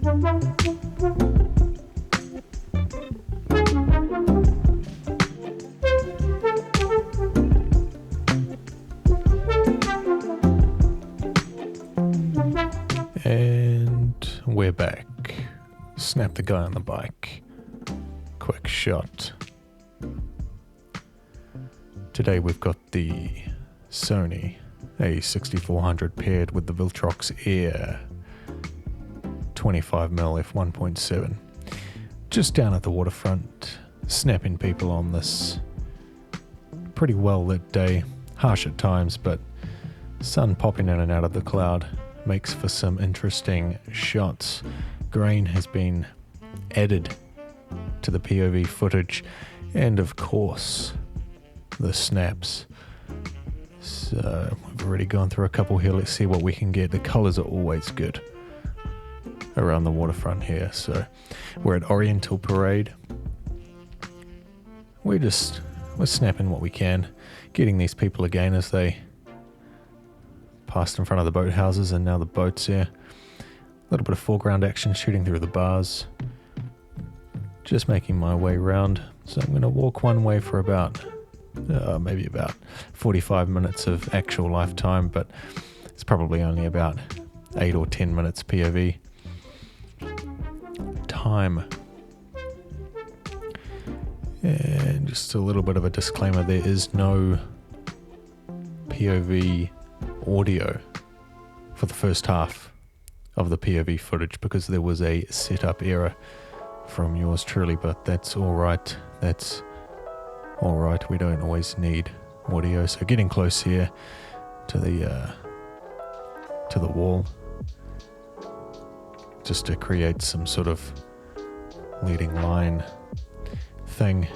And we're back. Snap the guy on the bike. Quick shot. Today we've got the Sony A6400 paired with the Viltrox Air 25mm f1.7. Just down at the waterfront, snapping people on this pretty well lit day. Harsh at times, but sun popping in and out of the cloud makes for some interesting shots. Grain has been added to the POV footage, and of course the snaps. So we've already gone through a couple here. Let's see what we can get. The colors are always good around the waterfront here. So we're at Oriental Parade. We're snapping what we can, getting these people again as they passed in front of the boathouses, and now the boats here. A little bit of foreground action shooting through the bars. Just making my way round. So I'm going to walk one way for about maybe about 45 minutes of actual lifetime, but it's probably only about 8 or 10 minutes POV time. And just a little bit of a disclaimer, there is no POV audio for the first half of the POV footage because there was a setup error from yours truly, but that's alright. That's alright. We don't always need audio. So getting close here to the wall just to create some sort of leading line thing.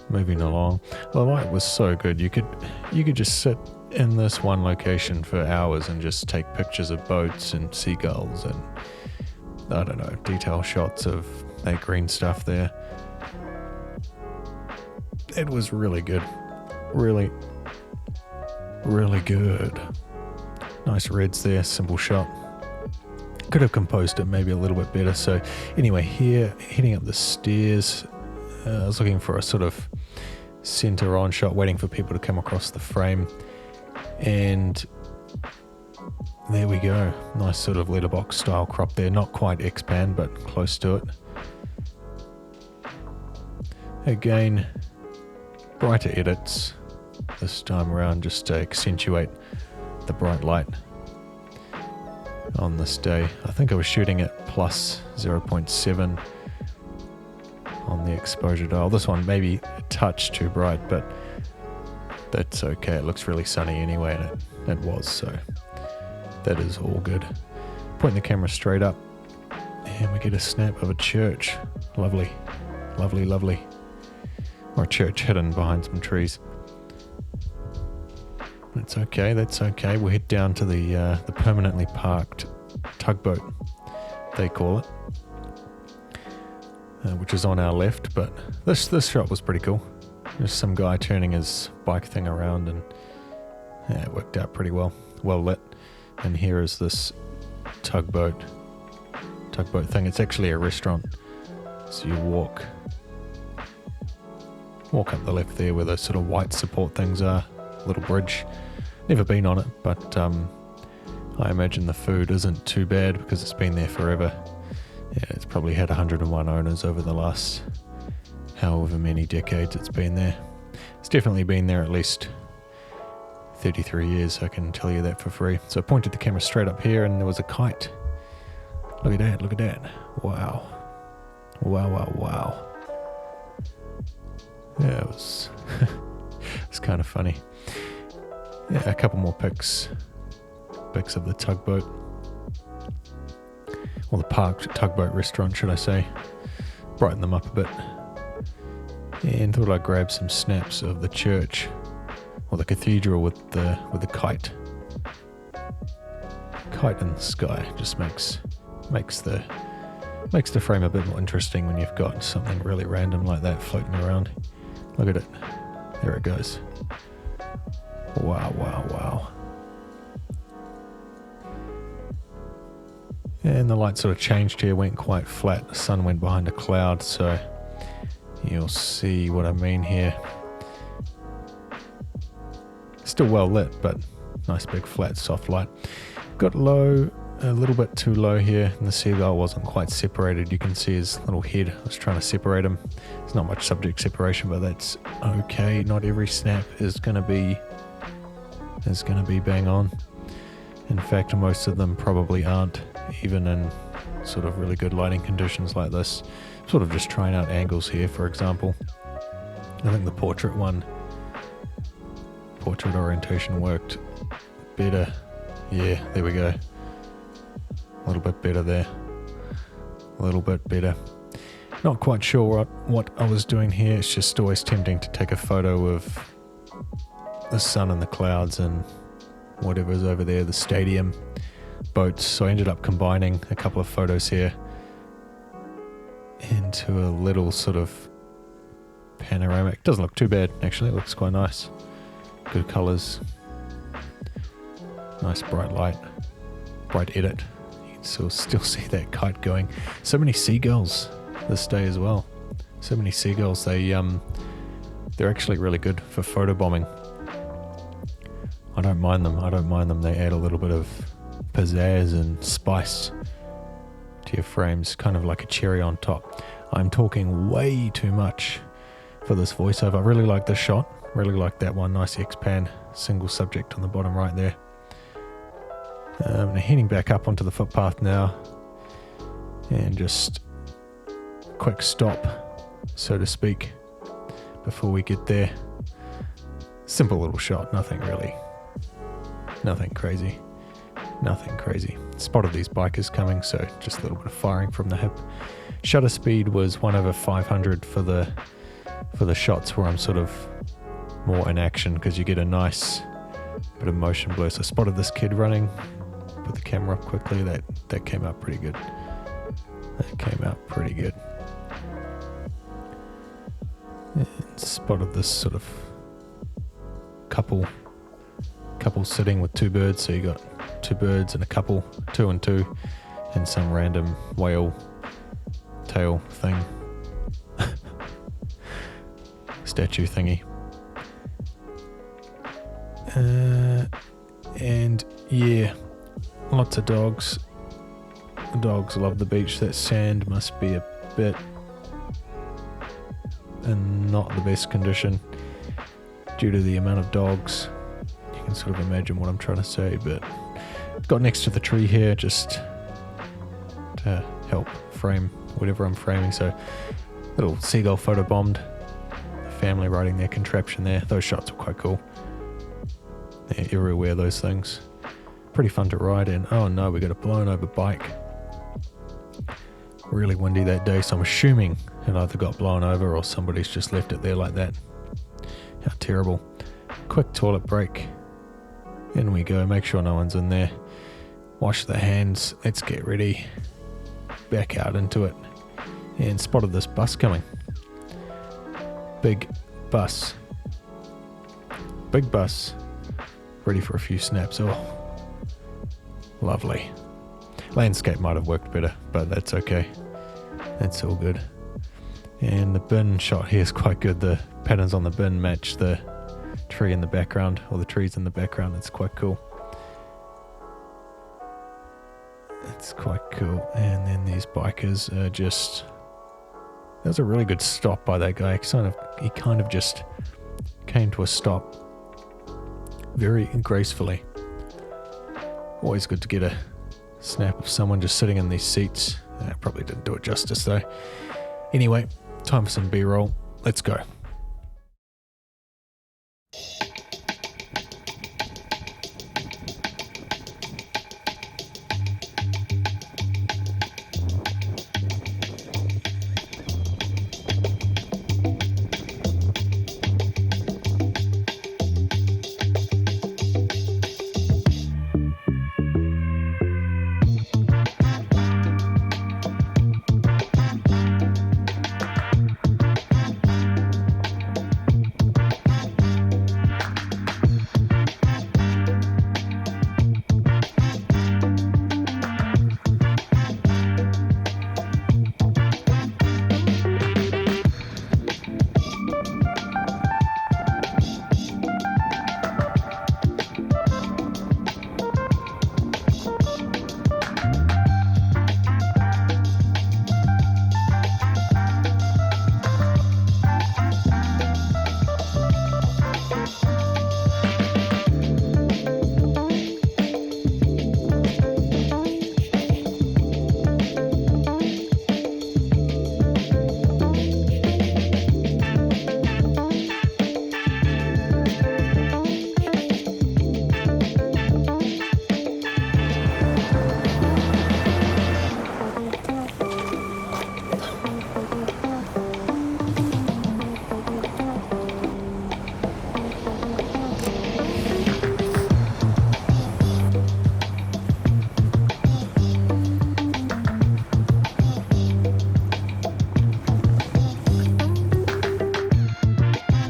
Moving along. The light was so good. You could just sit in this one location for hours and just take pictures of boats and seagulls and I don't know, detail shots of that green stuff there. It was really good. Really, really good. Nice reds there, simple shot. Could have composed it maybe a little bit better. So anyway, here, heading up the stairs, I was looking for a sort of center on shot, waiting for people to come across the frame. And there we go. Nice sort of letterbox style crop there. Not quite X-Pan, but close to it. Again, brighter edits this time around just to accentuate the bright light on this day. I think I was shooting at plus 0.7 on the exposure dial. This one maybe a touch too bright, but that's okay. It looks really sunny anyway, and it was, so that is all good. Point the camera straight up and we get a snap of a church. Lovely, lovely, lovely. Or a church hidden behind some trees. That's okay, that's okay. We'll head down to the permanently parked tugboat, they call it, which is on our left, but this shot was pretty cool. There's some guy turning his bike thing around, and yeah, it worked out pretty well lit. And here is this tugboat thing. It's actually a restaurant, so you walk up the left there where those sort of white support things are. Little bridge. Never been on it, but I imagine the food isn't too bad because it's been there forever. Yeah, it's probably had 101 owners over the last however many decades it's been there. It's definitely been there at least 33 years, I can tell you that for free. So I pointed the camera straight up here and there was a kite. Look at that, look at that. Wow. Wow, wow, wow. Yeah, it was it's kind of funny. Yeah, a couple more pics of the tugboat, or the parked tugboat restaurant, should I say. Brighten them up a bit. And thought I'd grab some snaps of the church, or the cathedral with the kite. Kite in the sky just makes the frame a bit more interesting when you've got something really random like that floating around. Look at it. There it goes. Wow, wow, wow. And the light sort of changed here, went quite flat. The sun went behind a cloud, so you'll see what I mean here. Still well lit, but nice big flat soft light. Got low, a little bit too low here, and the seagull wasn't quite separated. You can see his little head. I was trying to separate him. There's not much subject separation, but that's okay. Not every snap is gonna be bang on. In fact, most of them probably aren't, even in sort of really good lighting conditions like this. Sort of just trying out angles here, for example. I think the portrait orientation worked better. Yeah, there we go. A little bit better there. A little bit better. Not quite sure what I was doing here. It's just always tempting to take a photo of the sun and the clouds and whatever's over there, the stadium, boats. So I ended up combining a couple of photos here into a little sort of panoramic. Doesn't look too bad, actually. It looks quite nice. Good colors. Nice bright light. Bright edit. You can still see that kite going. So many seagulls this day as well. So many seagulls. They're actually really good for photobombing. I don't mind them. They add a little bit of pizzazz and spice to your frames, kind of like a cherry on top. I'm talking way too much for this voiceover. I really like this shot. Really like that one. Nice X-pan, single subject on the bottom right there. Heading back up onto the footpath now, and just quick stop, so to speak, before we get there. Simple little shot, nothing crazy. Spotted these bikers coming, so just a little bit of firing from the hip. Shutter speed was 1/500 for the shots where I'm sort of more in action, because you get a nice bit of motion blur. So I spotted this kid running, put the camera up quickly. That came out pretty good. And spotted this sort of couple sitting with two birds. So you got two birds and a couple, 2 and 2, and some random whale tail thing, statue thingy. And yeah, lots of dogs. The dogs love the beach. That sand must be a bit in not the best condition due to the amount of dogs. You can sort of imagine what I'm trying to say, but got next to the tree here just to help frame whatever I'm framing. So little seagull photo bombed, the family riding their contraption there. Those shots were quite cool. They're everywhere, those things. Pretty fun to ride in. Oh no, we got a blown over bike. Really windy that day, so I'm assuming it either got blown over or somebody's just left it there like that. How terrible. Quick toilet break. In we go. Make sure no one's in there. Wash the hands. Let's get ready. Back out into it. And spotted this bus coming. Big bus. Big bus. Ready for a few snaps. Oh, lovely. Landscape might have worked better, but that's okay. That's all good. And the bin shot here is quite good. The patterns on the bin match the tree in the background, or the trees in the background. It's quite cool. It's quite cool. And then these bikers are just... That was a really good stop by that guy. He kind of just came to a stop very gracefully. Always good to get a snap of someone just sitting in these seats. I probably didn't do it justice though. Anyway, time for some B-roll. Let's go.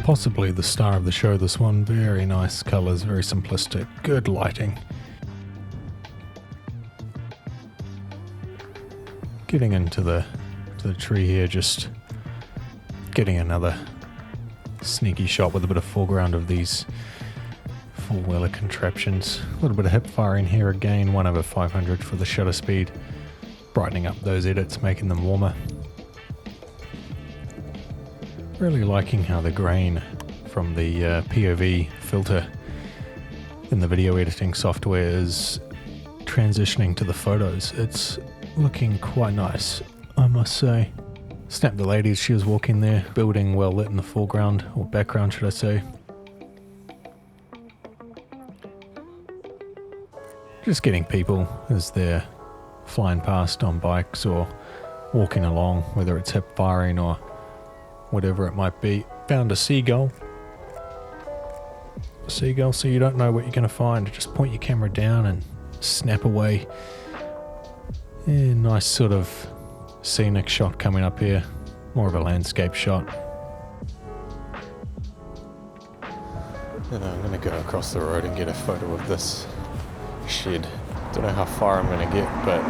Possibly the star of the show, this one. Very nice colours, very simplistic, good lighting. Getting into the tree here, just getting another sneaky shot with a bit of foreground of these four-wheeler contraptions. A little bit of hip firing here again, 1/500 for the shutter speed, brightening up those edits, making them warmer. Really liking how the grain from the POV filter in the video editing software is transitioning to the photos. It's looking quite nice, I must say. Snapped the lady as she was walking there, building well lit in the foreground, or background should I say. Just getting people as they're flying past on bikes or walking along, whether it's hip firing or whatever it might be. Found a seagull. So you don't know what you're going to find. Just point your camera down and snap away. Yeah, nice sort of scenic shot coming up here. More of a landscape shot. Then I'm going to go across the road and get a photo of this shed. Don't know how far I'm going to get, but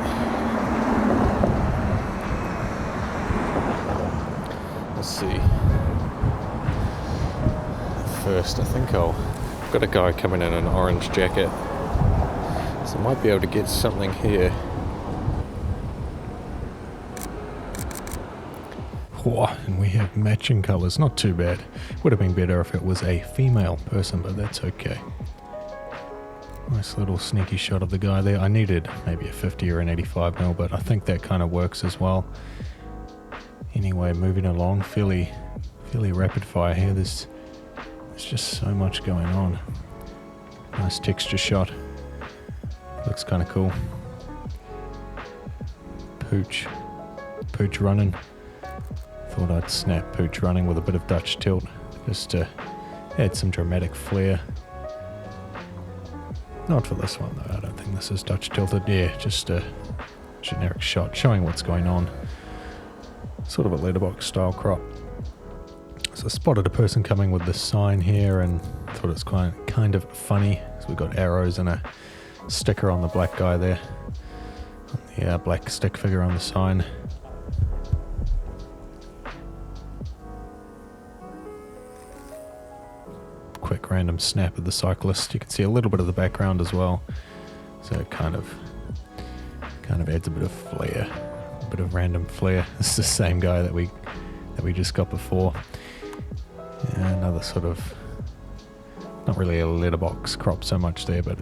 let's see. First, I think I've got a guy coming in an orange jacket, so I might be able to get something here. Whoa, and we have matching colours, not too bad. Would have been better if it was a female person, but that's okay. Nice little sneaky shot of the guy there. I needed maybe a 50 or an 85mm, but I think that kind of works as well. Anyway, moving along, fairly rapid fire here. There's just so much going on. Nice texture shot. Looks kind of cool. Pooch running. Thought I'd snap Pooch running with a bit of Dutch tilt, just to add some dramatic flair. Not for this one though, I don't think this is Dutch tilted. Yeah, just a generic shot showing what's going on. Sort of a letterbox style crop. So I spotted a person coming with this sign here and thought it's kind of funny. So we've got arrows and a sticker on the black guy there. On the black stick figure on the sign. Quick random snap of the cyclist. You can see a little bit of the background as well. So it kind of adds a bit of flair. A bit of random flair. This is the same guy that we just got before. Another sort of, not really a letterbox crop so much there, but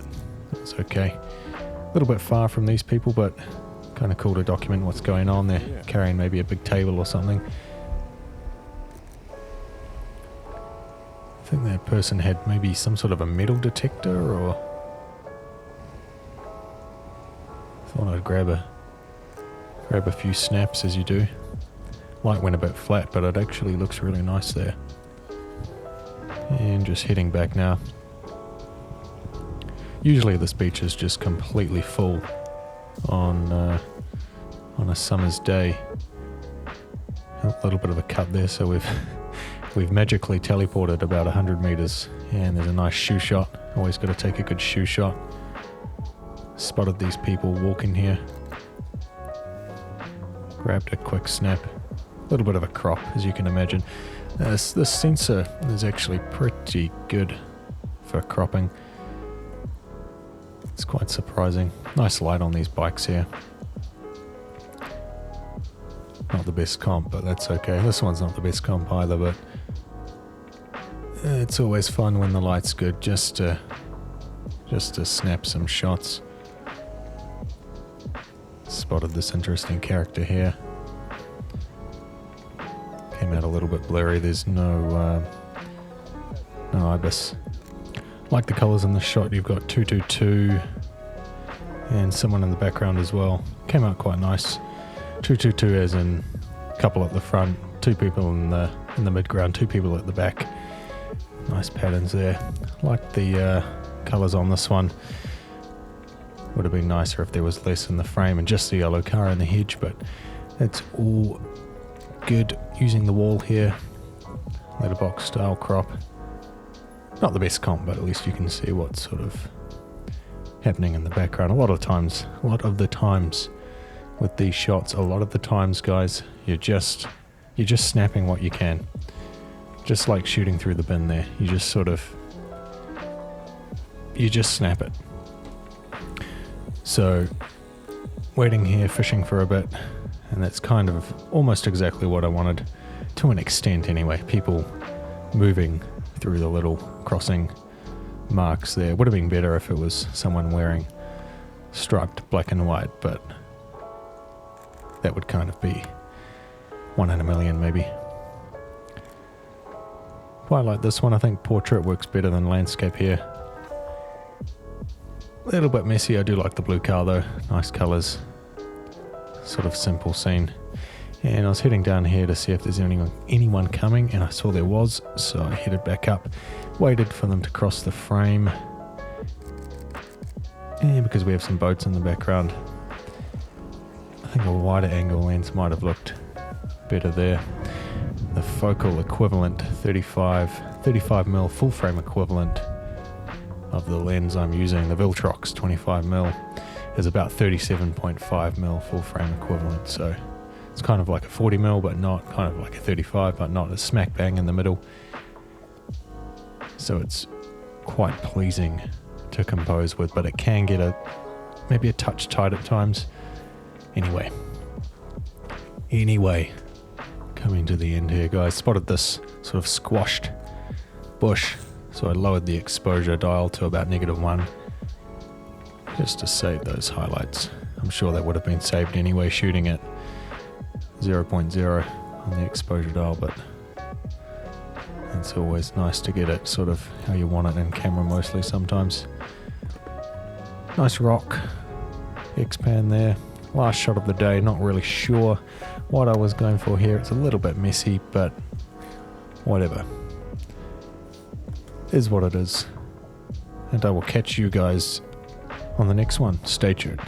it's okay. A little bit far from these people, but kind of cool to document what's going on. They're carrying maybe a big table or something. I think that person had maybe some sort of a metal detector, or thought I'd grab a few snaps as you do. Light went a bit flat, but it actually looks really nice there. And just heading back now. Usually this beach is just completely full on a summer's day. A little bit of a cut there, so we've magically teleported about 100 meters, and there's a nice shoe shot. Always got to take a good shoe shot. Spotted these people walking here. Grabbed a quick snap. A little bit of a crop, as you can imagine. This sensor is actually pretty good for cropping. It's quite surprising. Nice light on these bikes here. Not the best comp, but that's okay. This one's not the best comp either, but it's always fun when the light's good, just to snap some shots. Spotted this interesting character here. Came out a little bit blurry. There's no ibis. Like the colours in the shot. You've got 222 and someone in the background as well. Came out quite nice. 222 as in a couple at the front, two people in the midground, two people at the back. Nice patterns there. Like the colours on this one. Would have been nicer if there was less in the frame and just the yellow car in the hedge, but it's all good. Using the wall here, letterbox style crop. Not the best comp, but at least you can see what's sort of happening in the background. A lot of the times with these shots, guys, you're just snapping what you can. Just like shooting through the bin there. You just snap it. So, waiting here, fishing for a bit, and that's kind of almost exactly what I wanted, to an extent anyway. People moving through the little crossing marks there. Would have been better if it was someone wearing striped black and white, but that would kind of be 1 in a million maybe. Quite like this one. I think portrait works better than landscape here. A little bit messy. I do like the blue car though. Nice colours. Sort of simple scene. And I was heading down here to see if there's anyone coming, and I saw there was, so I headed back up, waited for them to cross the frame. And because we have some boats in the background, I think a wider angle lens might have looked better there. The focal equivalent, 35mm full frame equivalent of the lens I'm using, the Viltrox 25mm, is about 37.5mm full frame equivalent. So it's kind of like a 40mm, but not, kind of like a 35, but not a smack bang in the middle. So it's quite pleasing to compose with, but it can get maybe a touch tight at times. Anyway, coming to the end here, guys. Spotted this sort of squashed bush, so I lowered the exposure dial to about -1 just to save those highlights. I'm sure that would have been saved anyway shooting at 0.0 on the exposure dial, but it's always nice to get it sort of how you want it in camera mostly sometimes. Nice rock X-pan there. Last shot of the day. Not really sure what I was going for here. It's a little bit messy, but whatever. Is what it is. And I will catch you guys on the next one. Stay tuned.